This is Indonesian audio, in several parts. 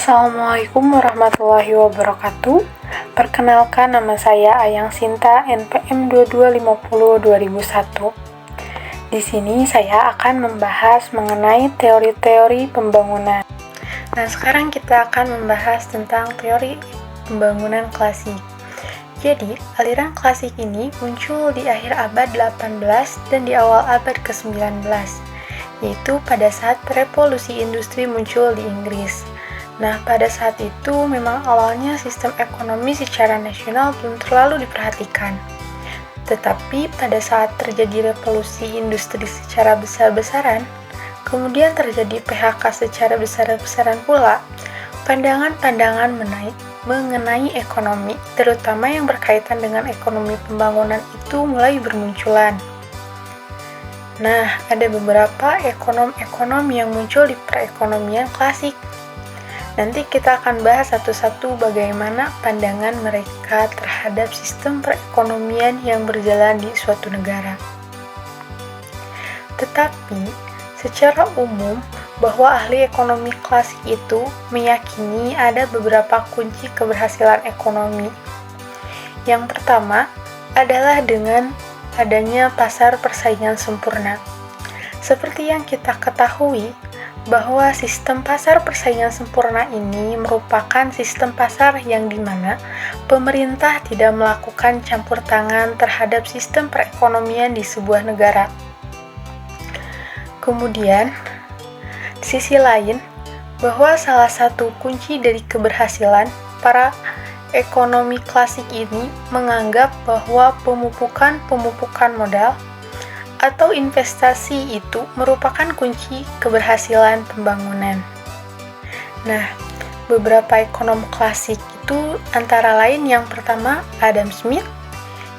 Assalamualaikum warahmatullahi wabarakatuh. Perkenalkan, nama saya Ayang Sinta, NPM 2250-2001. Di sini saya akan membahas mengenai teori-teori pembangunan. Nah, sekarang kita akan membahas tentang teori pembangunan klasik. Jadi, aliran klasik ini muncul di akhir abad 18 dan di awal abad ke-19, yaitu pada saat revolusi industri muncul di Inggris. Nah, pada saat itu memang awalnya sistem ekonomi secara nasional belum terlalu diperhatikan. Tetapi pada saat terjadi revolusi industri secara besar-besaran, kemudian terjadi PHK secara besar-besaran pula, pandangan-pandangan mengenai ekonomi, terutama yang berkaitan dengan ekonomi pembangunan itu mulai bermunculan. Nah, ada beberapa ekonom-ekonom yang muncul di perekonomian klasik. Nanti kita akan bahas satu-satu bagaimana pandangan mereka terhadap sistem perekonomian yang berjalan di suatu negara. Tetapi, secara umum, bahwa ahli ekonomi klasik itu meyakini ada beberapa kunci keberhasilan ekonomi. Yang pertama adalah dengan adanya pasar persaingan sempurna. Seperti yang kita ketahui, bahwa sistem pasar persaingan sempurna ini merupakan sistem pasar yang dimana pemerintah tidak melakukan campur tangan terhadap sistem perekonomian di sebuah negara. Kemudian, di sisi lain, bahwa salah satu kunci dari keberhasilan para ekonomi klasik ini menganggap bahwa pemupukan modal atau investasi itu merupakan kunci keberhasilan pembangunan. Nah, beberapa ekonom klasik itu antara lain yang pertama Adam Smith,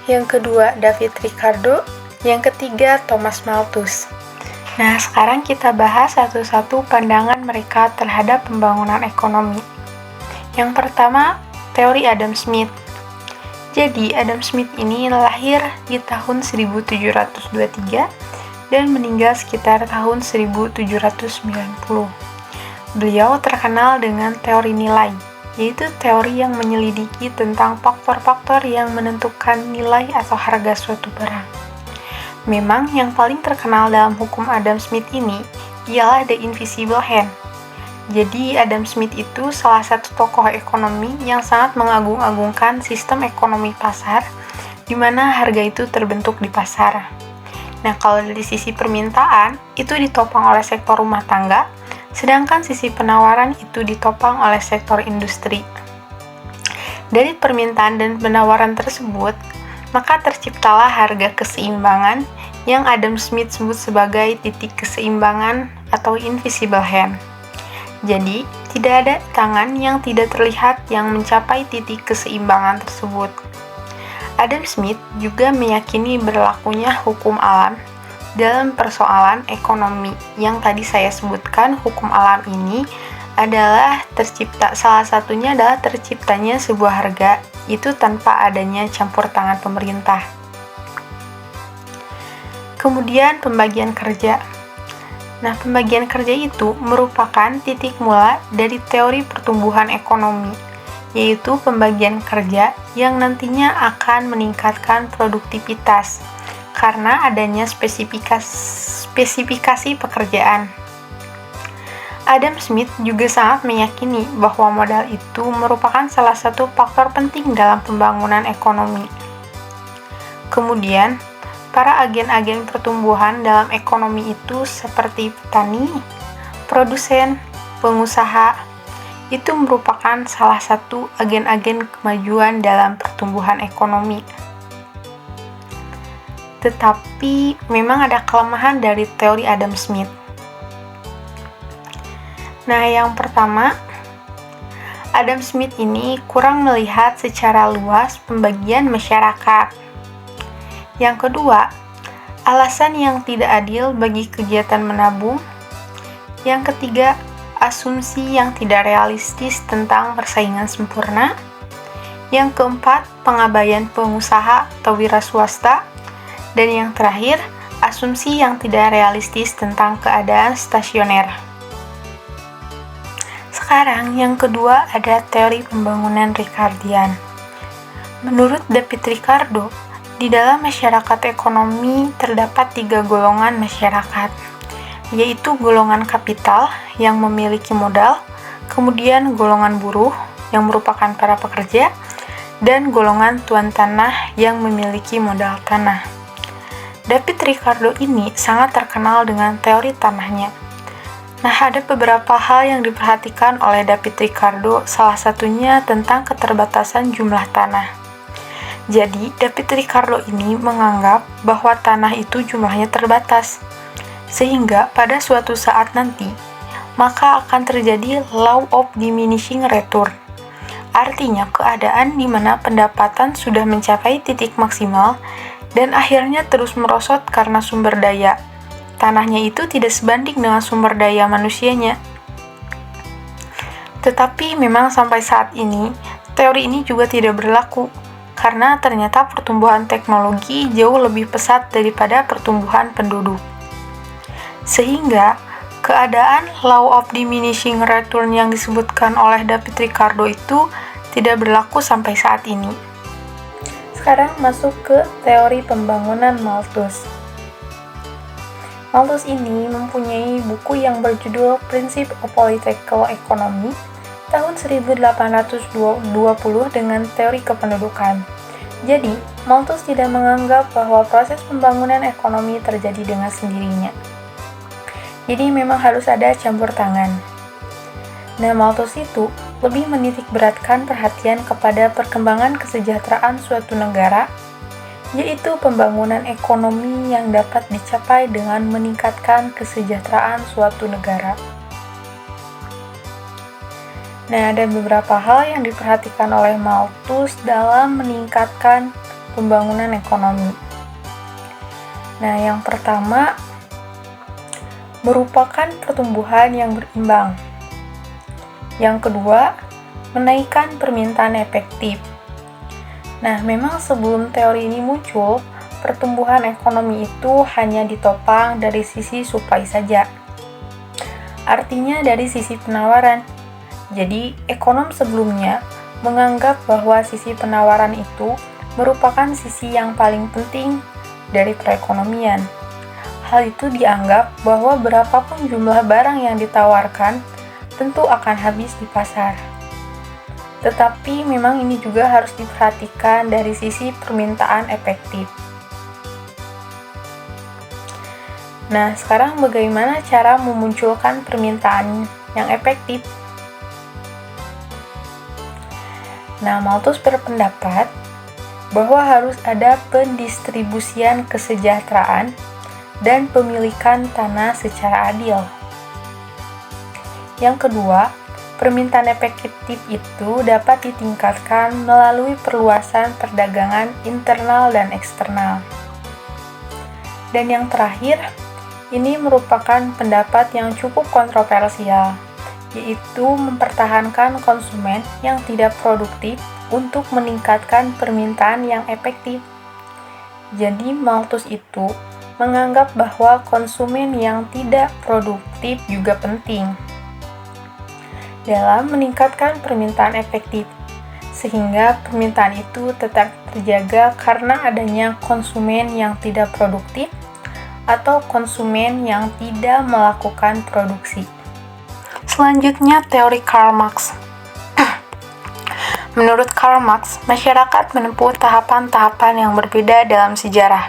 yang kedua David Ricardo, yang ketiga Thomas Malthus. Nah, sekarang kita bahas satu-satu pandangan mereka terhadap pembangunan ekonomi. Yang pertama, teori Adam Smith. Jadi, Adam Smith ini lahir di tahun 1723 dan meninggal sekitar tahun 1790. Beliau terkenal dengan teori nilai, yaitu teori yang menyelidiki tentang faktor-faktor yang menentukan nilai atau harga suatu barang. Memang yang paling terkenal dalam hukum Adam Smith ini ialah The Invisible Hand. Jadi, Adam Smith itu salah satu tokoh ekonomi yang sangat mengagung-agungkan sistem ekonomi pasar, di mana harga itu terbentuk di pasar. Nah, kalau dari sisi permintaan, itu ditopang oleh sektor rumah tangga, sedangkan sisi penawaran itu ditopang oleh sektor industri. Dari permintaan dan penawaran tersebut, maka terciptalah harga keseimbangan yang Adam Smith sebut sebagai titik keseimbangan atau invisible hand. Jadi, tidak ada tangan yang tidak terlihat yang mencapai titik keseimbangan tersebut. Adam Smith juga meyakini berlakunya hukum alam dalam persoalan ekonomi. Yang tadi saya sebutkan, hukum alam ini adalah salah satunya adalah terciptanya sebuah harga, itu tanpa adanya campur tangan pemerintah. Kemudian pembagian kerja. Nah, pembagian kerja itu merupakan titik mula dari teori pertumbuhan ekonomi, yaitu pembagian kerja yang nantinya akan meningkatkan produktivitas karena adanya spesifikasi pekerjaan. Adam Smith juga sangat meyakini bahwa modal itu merupakan salah satu faktor penting dalam pembangunan ekonomi. Kemudian, para agen-agen pertumbuhan dalam ekonomi itu seperti petani, produsen, pengusaha, itu merupakan salah satu agen-agen kemajuan dalam pertumbuhan ekonomi. Tetapi memang ada kelemahan dari teori Adam Smith. Nah, yang pertama, Adam Smith ini kurang melihat secara luas pembagian masyarakat. Yang kedua, alasan yang tidak adil bagi kegiatan menabung. Yang ketiga, asumsi yang tidak realistis tentang persaingan sempurna. Yang keempat, pengabaian pengusaha atau wira swasta. Dan yang terakhir, asumsi yang tidak realistis tentang keadaan stasioner. Sekarang yang kedua ada teori pembangunan Ricardian. Menurut David Ricardo, di dalam masyarakat ekonomi terdapat 3 golongan masyarakat, yaitu golongan kapital yang memiliki modal, kemudian golongan buruh yang merupakan para pekerja, dan golongan tuan tanah yang memiliki modal tanah. David Ricardo ini sangat terkenal dengan teori tanahnya. Nah, ada beberapa hal yang diperhatikan oleh David Ricardo, salah satunya tentang keterbatasan jumlah tanah. Jadi, David Ricardo ini menganggap bahwa tanah itu jumlahnya terbatas, sehingga pada suatu saat nanti, maka akan terjadi law of diminishing return. Artinya, keadaan di mana pendapatan sudah mencapai titik maksimal dan akhirnya terus merosot karena sumber daya tanahnya itu tidak sebanding dengan sumber daya manusianya. Tetapi memang sampai saat ini, teori ini juga tidak berlaku, karena ternyata pertumbuhan teknologi jauh lebih pesat daripada pertumbuhan penduduk. Sehingga, keadaan law of diminishing return yang disebutkan oleh David Ricardo itu tidak berlaku sampai saat ini. Sekarang masuk ke teori pembangunan Malthus. Malthus ini mempunyai buku yang berjudul Principles of Political Economy tahun 1820 dengan teori kependudukan. Jadi, Malthus tidak menganggap bahwa proses pembangunan ekonomi terjadi dengan sendirinya. Jadi memang harus ada campur tangan. Nah, Malthus itu lebih menitikberatkan perhatian kepada perkembangan kesejahteraan suatu negara, yaitu pembangunan ekonomi yang dapat dicapai dengan meningkatkan kesejahteraan suatu negara. Nah, ada beberapa hal yang diperhatikan oleh Malthus dalam meningkatkan pembangunan ekonomi. Nah, yang pertama merupakan pertumbuhan yang berimbang. Yang kedua, menaikkan permintaan efektif. Nah, memang sebelum teori ini muncul, pertumbuhan ekonomi itu hanya ditopang dari sisi supply saja. Artinya dari sisi penawaran. Jadi, ekonom sebelumnya menganggap bahwa sisi penawaran itu merupakan sisi yang paling penting dari perekonomian. Hal itu dianggap bahwa berapapun jumlah barang yang ditawarkan, tentu akan habis di pasar. Tetapi memang ini juga harus diperhatikan dari sisi permintaan efektif. Nah, sekarang bagaimana cara memunculkan permintaan yang efektif? Nah, Malthus berpendapat bahwa harus ada pendistribusian kesejahteraan dan pemilikan tanah secara adil. Yang kedua, permintaan efektif itu dapat ditingkatkan melalui perluasan perdagangan internal dan eksternal. Dan yang terakhir, ini merupakan pendapat yang cukup kontroversial, yaitu mempertahankan konsumen yang tidak produktif untuk meningkatkan permintaan yang efektif. Jadi, Malthus itu menganggap bahwa konsumen yang tidak produktif juga penting dalam meningkatkan permintaan efektif, sehingga permintaan itu tetap terjaga karena adanya konsumen yang tidak produktif atau konsumen yang tidak melakukan produksi. Selanjutnya, teori Karl Marx. Menurut Karl Marx, masyarakat menempuh tahapan-tahapan yang berbeda dalam sejarah,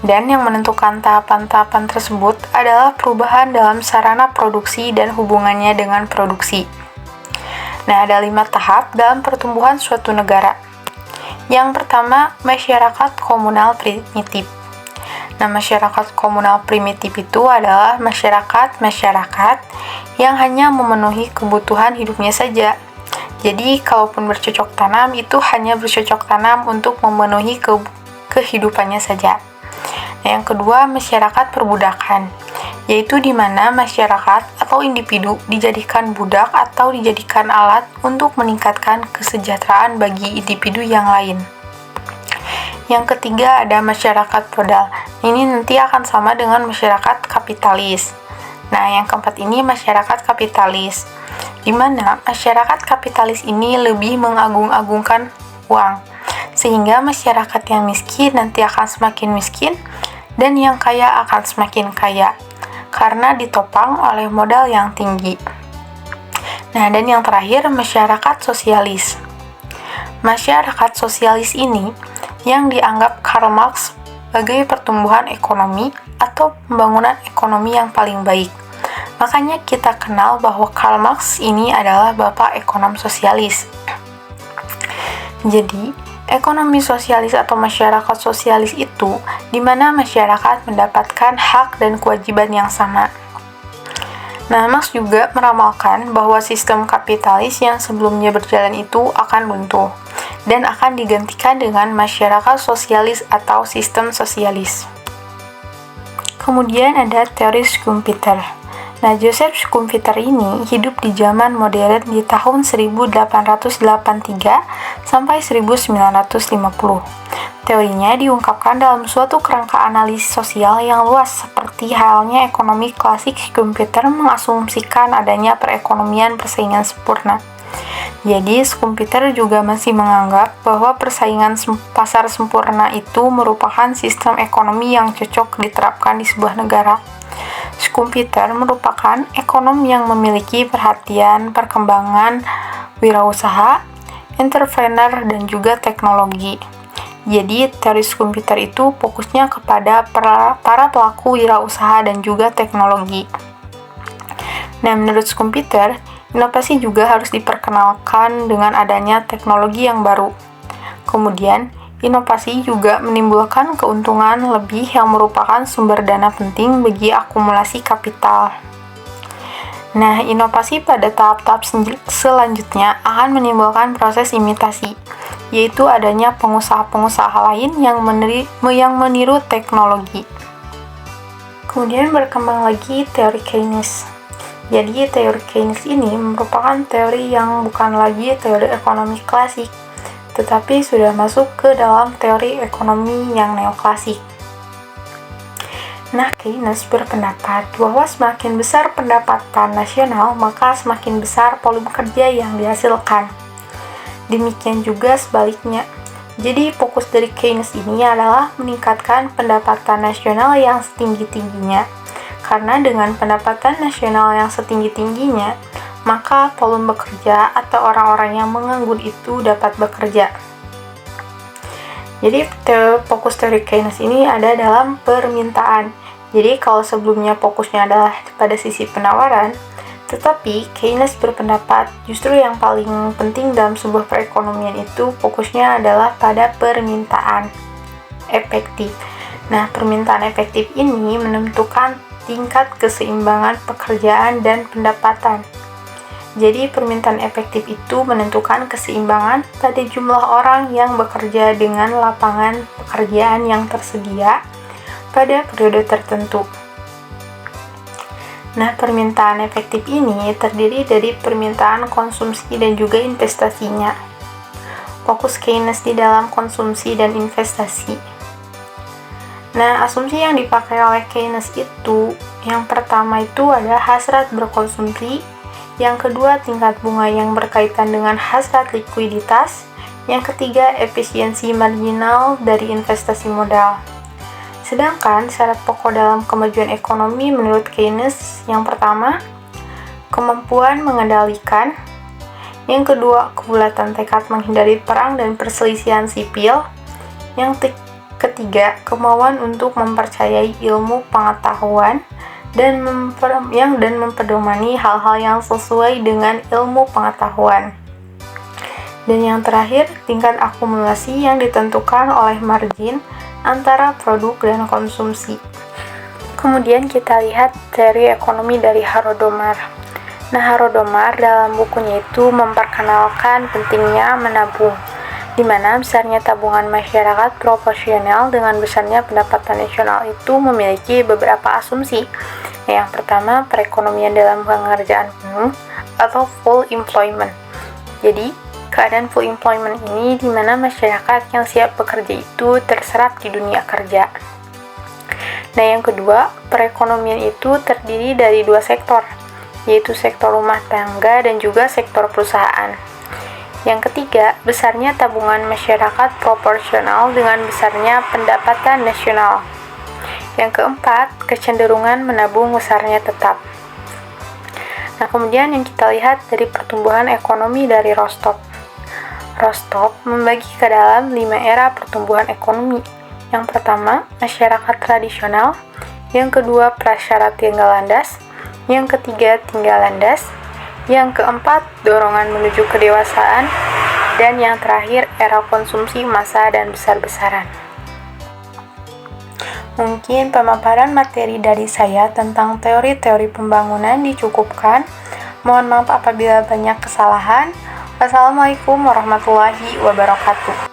dan yang menentukan tahapan-tahapan tersebut adalah perubahan dalam sarana produksi dan hubungannya dengan produksi. Nah, ada 5 tahap dalam pertumbuhan suatu negara. Yang pertama, masyarakat komunal primitif. Nah, masyarakat komunal primitif itu adalah masyarakat yang hanya memenuhi kebutuhan hidupnya saja. Jadi, kalaupun bercocok tanam, itu hanya bercocok tanam untuk memenuhi kehidupannya saja. Nah, yang kedua, masyarakat perbudakan, yaitu di mana masyarakat atau individu dijadikan budak atau dijadikan alat untuk meningkatkan kesejahteraan bagi individu yang lain. Yang ketiga ada masyarakat feodal. Ini nanti akan sama dengan masyarakat kapitalis. Nah, yang keempat ini masyarakat kapitalis, di mana masyarakat kapitalis ini lebih mengagung-agungkan uang, sehingga masyarakat yang miskin nanti akan semakin miskin dan yang kaya akan semakin kaya karena ditopang oleh modal yang tinggi. Nah, dan yang terakhir, masyarakat sosialis. Masyarakat sosialis ini yang dianggap Karl Marx sebagai pertumbuhan ekonomi atau pembangunan ekonomi yang paling baik. Makanya kita kenal bahwa Karl Marx ini adalah bapak ekonom sosialis. Jadi, ekonomi sosialis atau masyarakat sosialis itu di mana masyarakat mendapatkan hak dan kewajiban yang sama. Nah, Marx juga meramalkan bahwa sistem kapitalis yang sebelumnya berjalan itu akan runtuh dan akan digantikan dengan masyarakat sosialis atau sistem sosialis. Kemudian ada teori Schumpeter. Nah, Joseph Schumpeter ini hidup di zaman modern di tahun 1883 sampai 1950. Teorinya diungkapkan dalam suatu kerangka analisis sosial yang luas, seperti halnya ekonomi klasik. Schumpeter mengasumsikan adanya perekonomian persaingan sempurna. Jadi, Schumpeter juga masih menganggap bahwa persaingan pasar sempurna itu merupakan sistem ekonomi yang cocok diterapkan di sebuah negara. Schumpeter merupakan ekonom yang memiliki perhatian perkembangan wirausaha, entrepreneur, dan juga teknologi. Jadi, teori Schumpeter itu fokusnya kepada para pelaku wirausaha dan juga teknologi. Nah, menurut Schumpeter, inovasi juga harus diperkenalkan dengan adanya teknologi yang baru. Kemudian, inovasi juga menimbulkan keuntungan lebih yang merupakan sumber dana penting bagi akumulasi kapital. Nah, inovasi pada tahap-tahap selanjutnya akan menimbulkan proses imitasi, yaitu adanya pengusaha-pengusaha lain yang meniru teknologi. Kemudian berkembang lagi teori Keynes. Jadi, teori Keynes ini merupakan teori yang bukan lagi teori ekonomi klasik, tetapi sudah masuk ke dalam teori ekonomi yang neoklasik. Nah, Keynes berpendapat bahwa semakin besar pendapatan nasional, maka semakin besar volume kerja yang dihasilkan. Demikian juga sebaliknya. Jadi, fokus dari Keynes ini adalah meningkatkan pendapatan nasional yang setinggi-tingginya. Karena dengan pendapatan nasional yang setinggi-tingginya, maka volume bekerja atau orang-orang yang menganggur itu dapat bekerja. Jadi, fokus teori Keynes ini ada dalam permintaan. Jadi, kalau sebelumnya fokusnya adalah pada sisi penawaran, tetapi Keynes berpendapat justru yang paling penting dalam sebuah perekonomian itu fokusnya adalah pada permintaan efektif. Nah, permintaan efektif ini menentukan tingkat keseimbangan pekerjaan dan pendapatan. Jadi, permintaan efektif itu menentukan keseimbangan pada jumlah orang yang bekerja dengan lapangan pekerjaan yang tersedia pada periode tertentu. Nah, permintaan efektif ini terdiri dari permintaan konsumsi dan juga investasinya. Fokus Keynes di dalam konsumsi dan investasi. Nah, asumsi yang dipakai oleh Keynes itu, yang pertama itu ada hasrat berkonsumsi, yang kedua tingkat bunga yang berkaitan dengan hasrat likuiditas, yang ketiga efisiensi marginal dari investasi modal. Sedangkan syarat pokok dalam kemajuan ekonomi menurut Keynes, yang pertama, kemampuan mengendalikan, yang kedua, kebulatan tekad menghindari perang dan perselisihan sipil, yang ketiga, kemauan untuk mempercayai ilmu pengetahuan dan mempedomani hal-hal yang sesuai dengan ilmu pengetahuan. Dan yang terakhir, tingkat akumulasi yang ditentukan oleh margin antara produk dan konsumsi. Kemudian kita lihat teori ekonomi dari Hrothmar. Nah, Hrothmar dalam bukunya itu memperkenalkan pentingnya menabung, di mana besarnya tabungan masyarakat proporsional dengan besarnya pendapatan nasional itu memiliki beberapa asumsi. Yang pertama, perekonomian dalam pengerjaan penuh atau full employment. Jadi, keadaan full employment ini di mana masyarakat yang siap bekerja itu terserap di dunia kerja. Nah, yang kedua, perekonomian itu terdiri dari dua sektor, yaitu sektor rumah tangga dan juga sektor perusahaan. Yang ketiga, besarnya tabungan masyarakat proporsional dengan besarnya pendapatan nasional. Yang keempat, kecenderungan menabung besarnya tetap. Nah, kemudian yang kita lihat dari pertumbuhan ekonomi dari Rostock. Rostock membagi ke dalam 5 era pertumbuhan ekonomi. Yang pertama, masyarakat tradisional. Yang kedua, prasyarat tinggal landas. Yang ketiga, tinggal landas. Yang keempat, dorongan menuju kedewasaan. Dan yang terakhir, era konsumsi massa dan besar-besaran. Mungkin pemaparan materi dari saya tentang teori-teori pembangunan dicukupkan. Mohon maaf apabila banyak kesalahan. Wassalamualaikum warahmatullahi wabarakatuh.